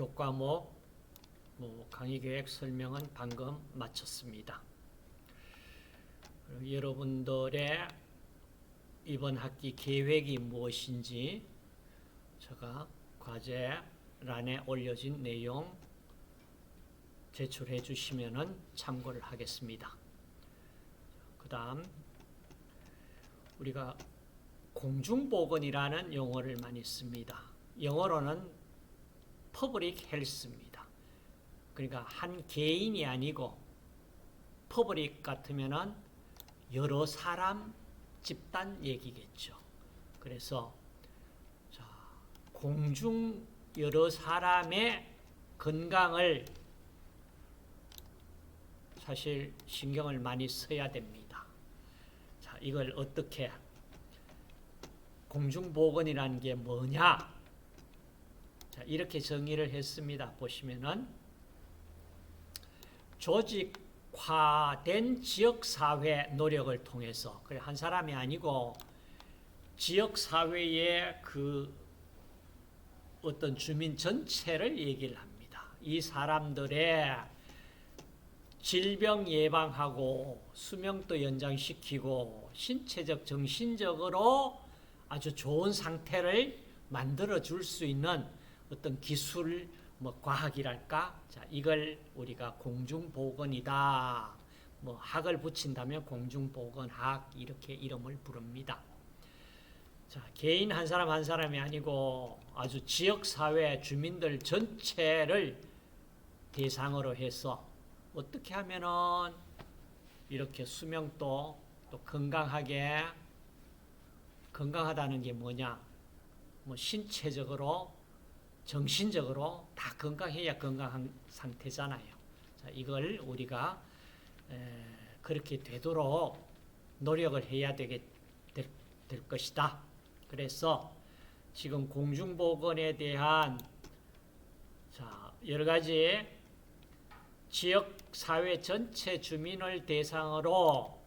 교과목 강의 계획 설명은 방금 마쳤습니다. 여러분들의 이번 학기 계획이 무엇인지 제가 과제란에 올려진 내용 제출해 주시면 참고를 하겠습니다. 그 다음 우리가 공중보건이라는 용어를 많이 씁니다. 영어로는 퍼블릭 헬스입니다. 그러니까 한 개인이 아니고 퍼블릭 같으면은 여러 사람 집단 얘기겠죠. 그래서 공중 여러 사람의 건강을 사실 신경을 많이 써야 됩니다. 자, 이걸 어떻게 공중보건이라는 게 뭐냐? 자, 이렇게 정의를 했습니다. 보시면은 조직화된 지역사회 노력을 통해서, 그래 한 사람이 아니고 지역사회의 그 어떤 주민 전체를 얘기를 합니다. 이 사람들의 질병 예방하고 수명도 연장시키고 신체적, 정신적으로 아주 좋은 상태를 만들어 줄 수 있는 어떤 기술, 과학이랄까? 자, 이걸 우리가 공중보건이다. 학을 붙인다면 공중보건학 이렇게 이름을 부릅니다. 자, 개인 한 사람 한 사람이 아니고 아주 지역사회 주민들 전체를 대상으로 해서 어떻게 하면은 이렇게 수명도 또 건강하다는 게 뭐냐? 신체적으로, 정신적으로 다 건강해야 건강한 상태잖아요. 자, 이걸 우리가 그렇게 되도록 노력을 해야 될 것이다. 그래서 지금 공중보건에 대한 여러 가지 지역 사회 전체 주민을 대상으로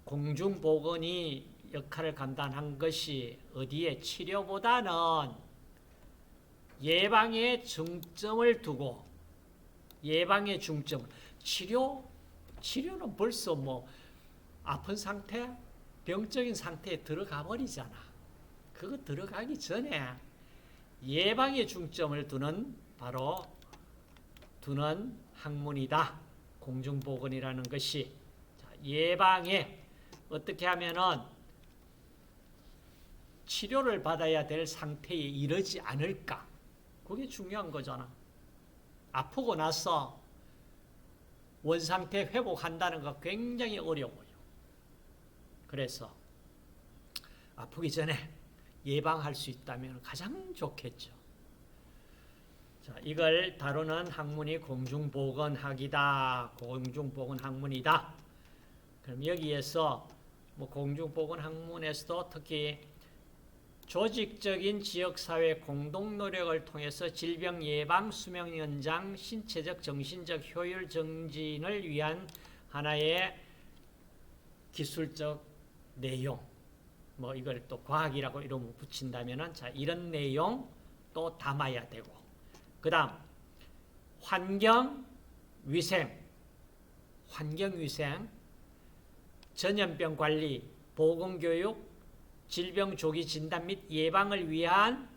공중보건이 역할을 감당한 것이 어디에 치료보다는 예방에 중점을 두고 예방의 중점 치료는 벌써 아픈 상태 병적인 상태에 들어가 버리잖아. 그거 들어가기 전에 예방에 중점을 두는 학문이다. 공중보건이라는 것이 예방에 어떻게 하면은 치료를 받아야 될 상태에 이르지 않을까? 그게 중요한 거잖아. 아프고 나서 원상태 회복한다는 거 굉장히 어려워요. 그래서 아프기 전에 예방할 수 있다면 가장 좋겠죠. 자, 이걸 다루는 학문이 공중보건학이다. 공중보건학문이다. 그럼 여기에서 공중보건학문에서도 특히 조직적인 지역사회 공동노력을 통해서 질병 예방, 수명 연장, 신체적, 정신적 효율 증진을 위한 하나의 기술적 내용, 이걸 또 과학이라고 이름을 붙인다면은 이런 내용 또 담아야 되고, 그 다음 환경위생, 전염병 관리, 보건교육, 질병 조기 진단 및 예방을 위한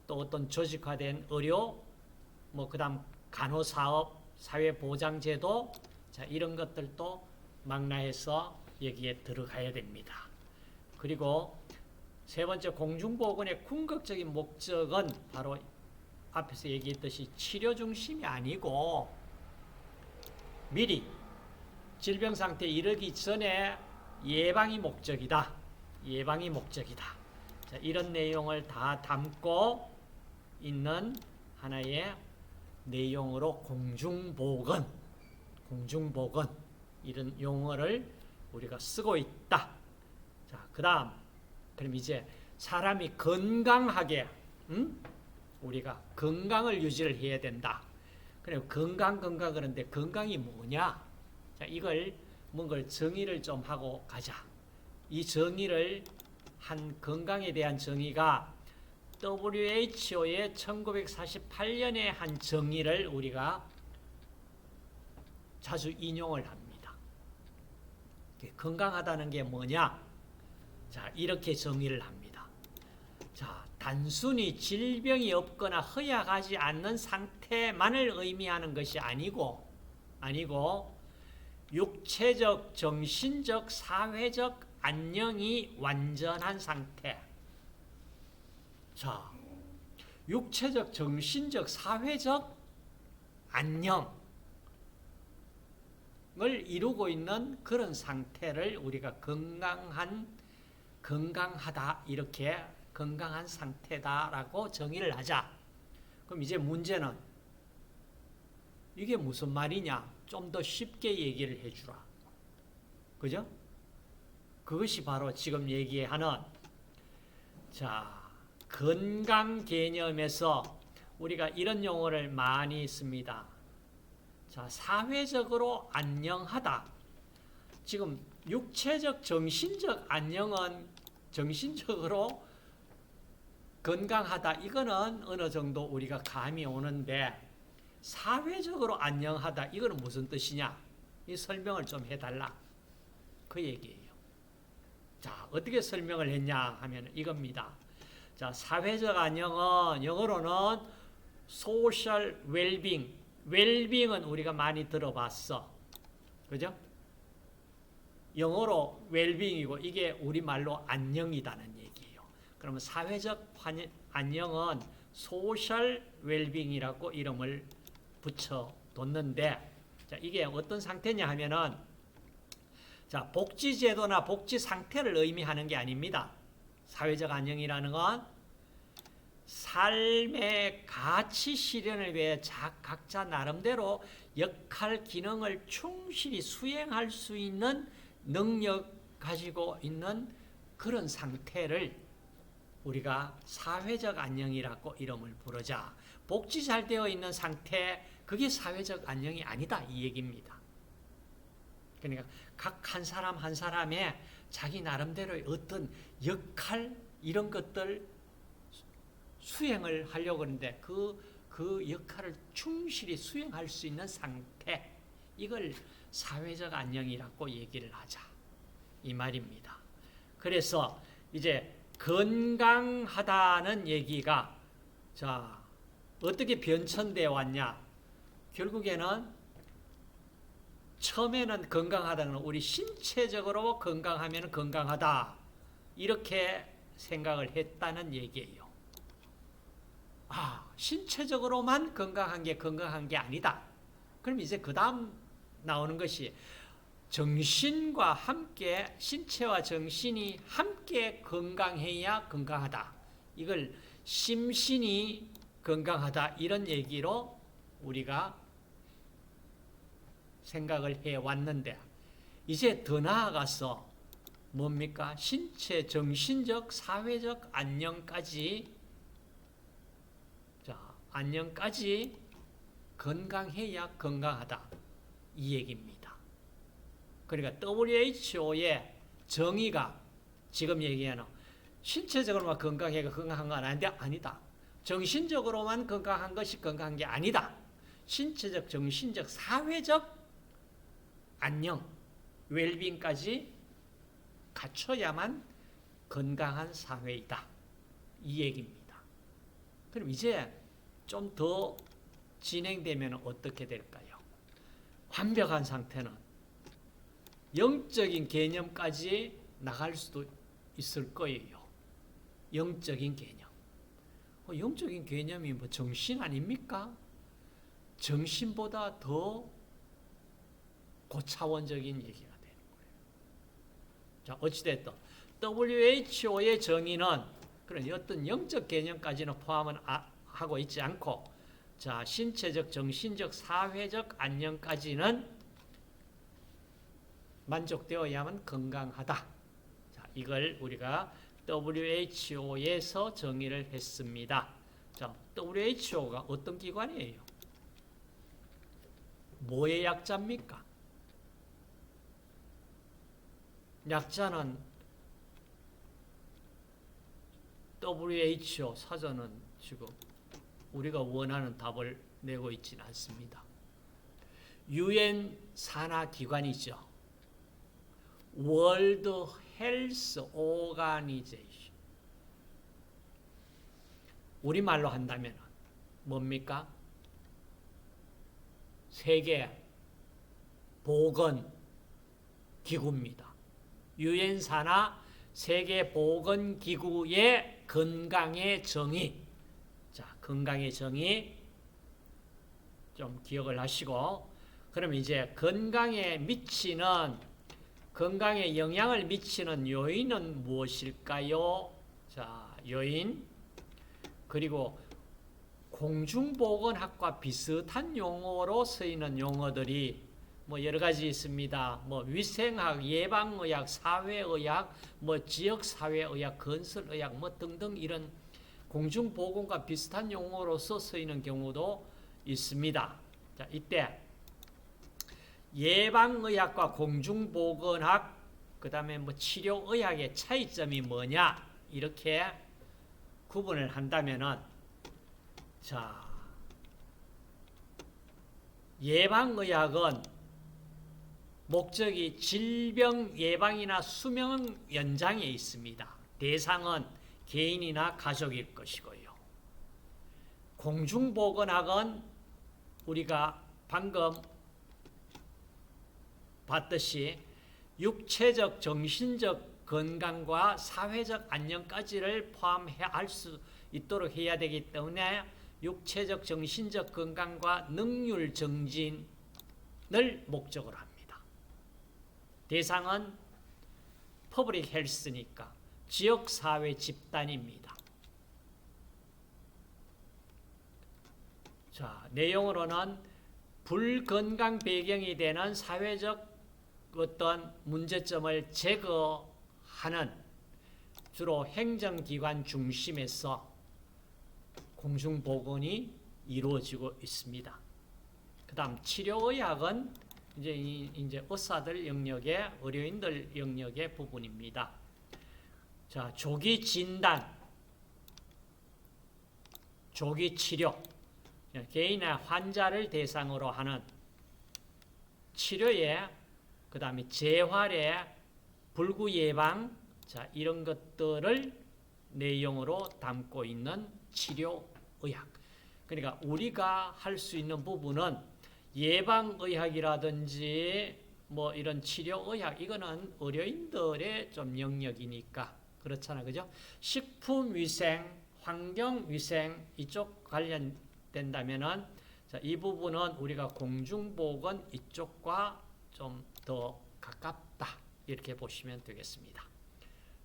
또 어떤 조직화된 의료, 그 다음 간호사업, 사회보장제도, 이런 것들도 망라해서 여기에 들어가야 됩니다. 그리고 세 번째 공중보건의 궁극적인 목적은 바로 앞에서 얘기했듯이 치료 중심이 아니고 미리 질병 상태에 이르기 전에 예방이 목적이다. 자, 이런 내용을 다 담고 있는 하나의 내용으로 공중보건 이런 용어를 우리가 쓰고 있다. 자, 그다음 그럼 이제 사람이 건강하게 우리가 건강을 유지를 해야 된다. 그럼 건강 그런데 건강이 뭐냐? 자, 이걸 뭔가 정의를 좀 하고 가자. 이 정의를 한 건강에 대한 정의가 WHO의 1948년에 한 정의를 우리가 자주 인용을 합니다. 건강하다는 게 뭐냐? 자, 이렇게 정의를 합니다. 자, 단순히 질병이 없거나 허약하지 않는 상태만을 의미하는 것이 아니고 육체적, 정신적, 사회적 안녕이 완전한 상태. 자, 육체적, 정신적, 사회적 안녕을 이루고 있는 그런 상태를 우리가 건강하다 이렇게 건강한 상태다라고 정의를 하자. 그럼 이제 문제는 이게 무슨 말이냐? 좀 더 쉽게 얘기를 해주라. 그죠? 그것이 바로 지금 얘기하는 자, 건강 개념에서 우리가 이런 용어를 많이 씁니다. 자, 사회적으로 안녕하다. 지금 육체적, 정신적 안녕은 정신적으로 건강하다. 이거는 어느 정도 우리가 감이 오는데 사회적으로 안녕하다. 이거는 무슨 뜻이냐? 이 설명을 좀 해달라. 그 얘기예요. 자, 어떻게 설명을 했냐 하면 이겁니다. 자, 사회적 안녕은 영어로는 social well-being. well-being은 우리가 많이 들어봤어. 그죠? 영어로 well-being이고 이게 우리말로 안녕이다는 얘기예요. 그러면 사회적 안녕은 social well-being이라고 이름을 붙여뒀는데 자, 이게 어떤 상태냐 하면은 자, 복지제도나 복지 상태를 의미하는 게 아닙니다. 사회적 안녕이라는 건 삶의 가치 실현을 위해 각자 나름대로 역할, 기능을 충실히 수행할 수 있는 능력 가지고 있는 그런 상태를 우리가 사회적 안녕이라고 이름을 부르자. 복지 잘 되어 있는 상태, 그게 사회적 안녕이 아니다 이 얘기입니다. 그러니까 각 한 사람 한 사람의 자기 나름대로의 어떤 역할 이런 것들 수행을 하려고 하는데 그 역할을 충실히 수행할 수 있는 상태, 이걸 사회적 안녕이라고 얘기를 하자 이 말입니다. 그래서 이제 건강하다는 얘기가 자, 어떻게 변천되어 왔냐? 결국에는 처음에는 건강하다는 건 우리 신체적으로 건강하면 건강하다 이렇게 생각을 했다는 얘기예요. 아, 신체적으로만 건강한 게 아니다. 그럼 이제 그 다음 나오는 것이 정신과 함께 신체와 정신이 함께 건강해야 건강하다. 이걸 심신이 건강하다 이런 얘기로 우리가 생각을 해왔는데 이제 더 나아가서 뭡니까? 신체, 정신적, 사회적 안녕까지 안녕까지 건강해야 건강하다 이 얘기입니다. 그러니까 WHO의 정의가 지금 얘기하는 신체적으로만 건강해가 건강한 건 아니다. 정신적으로만 건강한 것이 건강한 게 아니다. 신체적, 정신적, 사회적 안녕, 웰빙까지 갖춰야만 건강한 사회이다. 이 얘기입니다. 그럼 이제 좀 더 진행되면 어떻게 될까요? 완벽한 상태는 영적인 개념까지 나갈 수도 있을 거예요. 영적인 개념. 영적인 개념이 뭐 정신 아닙니까? 정신보다 더 고차원적인 얘기가 되는 거예요. 자, 어찌됐든 WHO의 정의는 그런 어떤 영적 개념까지는 포함은 하고 있지 않고 자, 신체적, 정신적, 사회적 안녕까지는 만족되어야만 건강하다. 자, 이걸 우리가 WHO에서 정의를 했습니다. 자, WHO가 어떤 기관이에요? 뭐의 약자입니까? 약자는 WHO 사전은 지금 우리가 원하는 답을 내고 있지는 않습니다. 유엔 산하 기관이죠. 월드 헬스 오가니제이션. 우리말로 한다면 뭡니까? 세계 보건 기구입니다. 유엔 산하 세계 보건 기구의 건강의 정의. 자, 건강의 정의 좀 기억을 하시고, 그럼 이제 건강에 영향을 미치는 요인은 무엇일까요? 자, 요인. 그리고 공중보건학과 비슷한 용어로 쓰이는 용어들이 뭐 여러 가지 있습니다. 뭐 위생학, 예방의학, 사회의학, 뭐 지역사회의학, 건설의학 뭐 등등 이런 공중보건과 비슷한 용어로서 쓰이는 경우도 있습니다. 자, 이때 예방의학과 공중보건학, 그 다음에 뭐 치료의학의 차이점이 뭐냐, 이렇게 구분을 한다면은, 자, 예방의학은 목적이 질병 예방이나 수명 연장에 있습니다. 대상은 개인이나 가족일 것이고요. 공중보건학은 우리가 방금 봤듯이 육체적, 정신적 건강과 사회적 안녕까지를 포함할 수 있도록 해야 되기 때문에 육체적, 정신적 건강과 능률 정진을 목적으로 합니다. 대상은 퍼블릭 헬스니까 지역사회 집단입니다. 자, 내용으로는 불건강 배경이 되는 사회적 어떤 문제점을 제거하는 주로 행정기관 중심에서 공중보건이 이루어지고 있습니다. 그 다음 치료의학은 이제 의사들 영역의, 의료인들 영역의 부분입니다. 자, 조기 진단, 조기 치료, 개인의 환자를 대상으로 하는 치료에, 그 다음에 재활의 불구 예방, 자, 이런 것들을 내용으로 담고 있는 치료의학. 그러니까 우리가 할 수 있는 부분은 예방의학이라든지 뭐 이런 치료의학, 이거는 의료인들의 좀 영역이니까 그렇잖아, 그죠? 식품위생, 환경위생 이쪽 관련된다면은, 자, 이 부분은 우리가 공중보건 이쪽과 좀 더 가깝다, 이렇게 보시면 되겠습니다.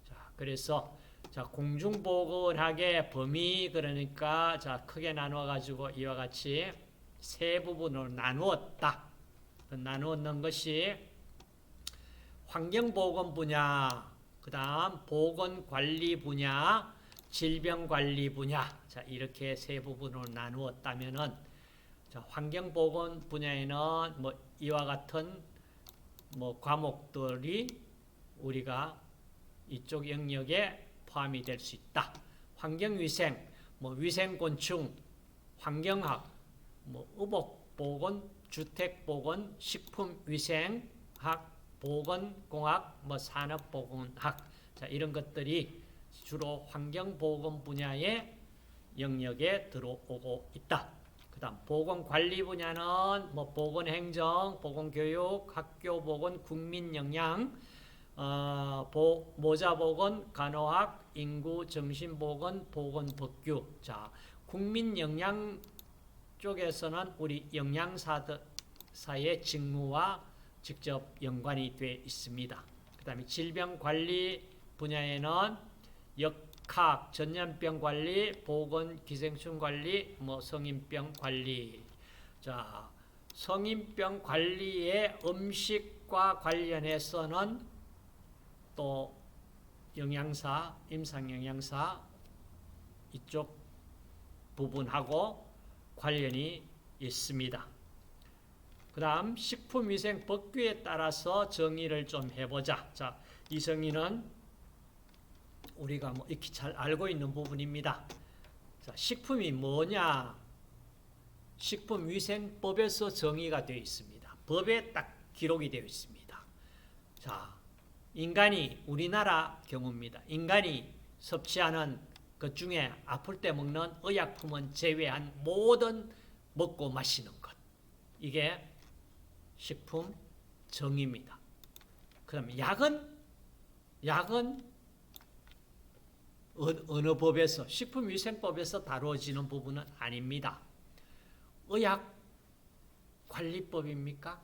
자, 그래서 자, 공중보건학의 범위, 그러니까 자, 크게 나누어 가지고 이와 같이 세 부분으로 나누었다. 나누었는 것이 환경보건 분야, 그 다음 보건관리 분야, 질병관리 분야, 자, 이렇게 세 부분으로 나누었다면은, 자, 환경보건 분야에는 뭐 이와 같은 뭐 과목들이 우리가 이쪽 영역에 포함이 될 수 있다. 환경위생, 뭐 위생곤충, 환경학, 뭐 의복보건, 주택보건, 식품위생학, 보건공학, 뭐 산업보건학, 자, 이런 것들이 주로 환경보건 분야의 영역에 들어오고 있다. 그 다음 보건관리 분야는 뭐 보건행정, 보건교육, 학교보건, 국민영양, 모자보건, 간호학, 인구, 정신보건, 보건법규. 자, 국민영양 쪽에서는 우리 영양사의 직무와 직접 연관이 되어 있습니다. 그 다음에 질병관리 분야에는 역학, 전염병 관리, 보건, 기생충 관리, 뭐 성인병 관리. 자, 성인병 관리의 음식과 관련해서는 또 영양사, 임상영양사 이쪽 부분하고 관련이 있습니다. 그 다음 식품위생법규에 따라서 정의를 좀 해보자. 자, 이 정의는 우리가 뭐 익히 잘 알고 있는 부분입니다. 자, 식품이 뭐냐? 식품위생법에서 정의가 되어 있습니다. 법에 딱 기록이 되어 있습니다. 자, 인간이 우리나라 경우입니다. 인간이 섭취하는 것 중에 아플 때 먹는 의약품은 제외한 모든 먹고 마시는 것. 이게 식품 정의입니다. 그럼 약은 어느 법에서 식품위생법에서 다루어지는 부분은 아닙니다. 의약관리법입니까?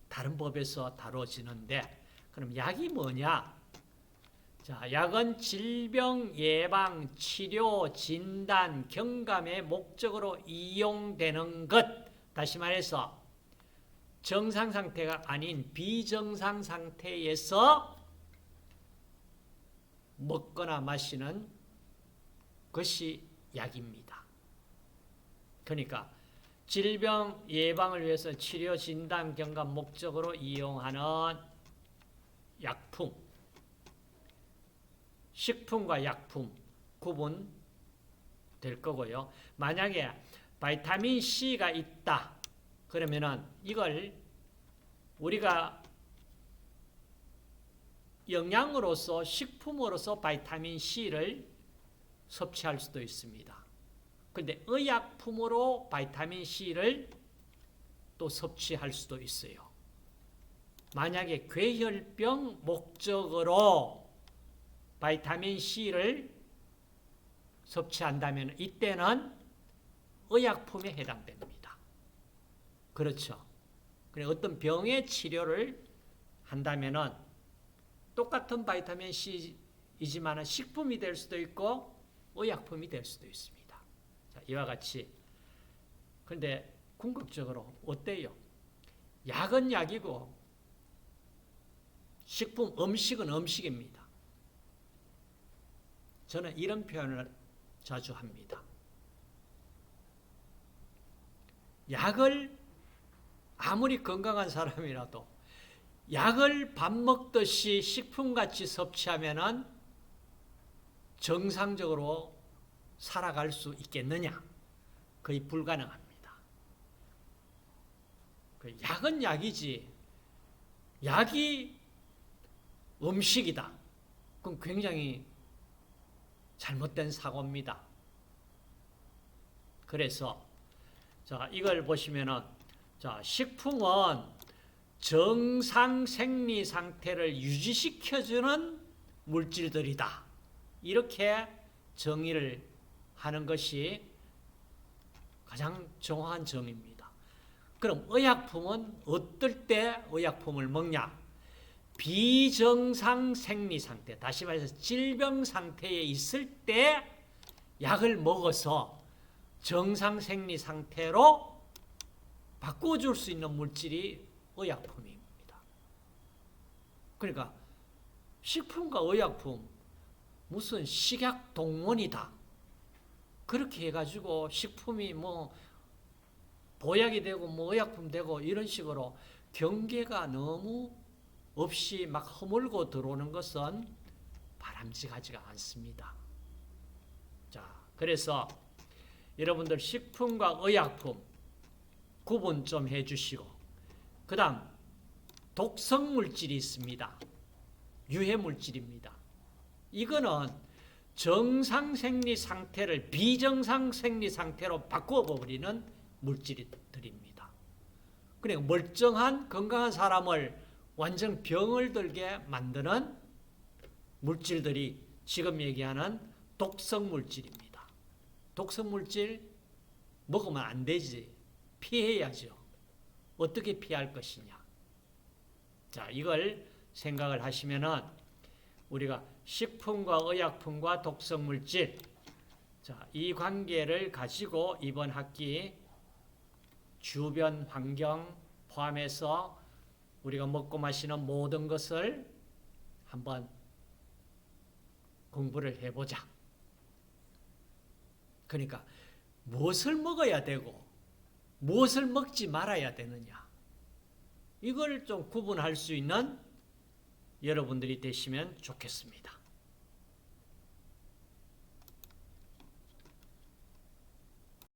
다른 법에서 다루어지는데 그럼 약이 뭐냐? 자, 약은 질병 예방, 치료, 진단, 경감의 목적으로 이용되는 것. 다시 말해서 정상 상태가 아닌 비정상 상태에서 먹거나 마시는 것이 약입니다. 그러니까 질병 예방을 위해서 치료, 진단, 경감 목적으로 이용하는 약품, 식품과 약품 구분될 거고요. 만약에 바이타민 C가 있다 그러면은 이걸 우리가 영양으로서 식품으로서 바이타민 C를 섭취할 수도 있습니다. 그런데 의약품으로 바이타민 C를 또 섭취할 수도 있어요. 만약에 괴혈병 목적으로 바이타민 C를 섭취한다면 이때는 의약품에 해당됩니다. 그렇죠. 그래 어떤 병의 치료를 한다면은 똑같은 바이타민 C이지만 식품이 될 수도 있고 의약품이 될 수도 있습니다. 자, 이와 같이. 그런데 궁극적으로 어때요? 약은 약이고 식품, 음식은 음식입니다. 저는 이런 표현을 자주 합니다. 약을 아무리 건강한 사람이라도 약을 밥 먹듯이 식품같이 섭취하면은 정상적으로 살아갈 수 있겠느냐? 거의 불가능합니다. 약은 약이지. 약이 음식이다. 그럼 굉장히 잘못된 사고입니다. 그래서 자, 이걸 보시면은 자, 식품은 정상 생리 상태를 유지시켜주는 물질들이다. 이렇게 정의를 하는 것이 가장 정확한 정의입니다. 그럼 의약품은 어떨 때 의약품을 먹냐? 비정상 생리 상태, 다시 말해서 질병 상태에 있을 때 약을 먹어서 정상 생리 상태로 바꿔줄 수 있는 물질이 의약품입니다. 그러니까 식품과 의약품 무슨 식약 동문이다. 그렇게 해가지고 식품이 뭐 보약이 되고 뭐 의약품 되고 이런 식으로 경계가 너무 없이 막 허물고 들어오는 것은 바람직하지가 않습니다. 자, 그래서 여러분들 식품과 의약품 구분 좀 해주시고, 그 다음 독성물질이 있습니다. 유해물질입니다. 이거는 정상생리 상태를 비정상생리 상태로 바꿔버리는 물질들입니다. 그러니까 멀쩡한 건강한 사람을 완전 병을 들게 만드는 물질들이 지금 얘기하는 독성물질입니다. 독성물질 먹으면 안 되지. 피해야죠. 어떻게 피할 것이냐. 자, 이걸 생각을 하시면은 우리가 식품과 의약품과 독성물질, 자, 이 관계를 가지고 이번 학기 주변 환경 포함해서 우리가 먹고 마시는 모든 것을 한번 공부를 해보자. 그러니까 무엇을 먹어야 되고 무엇을 먹지 말아야 되느냐. 이걸 좀 구분할 수 있는 여러분들이 되시면 좋겠습니다.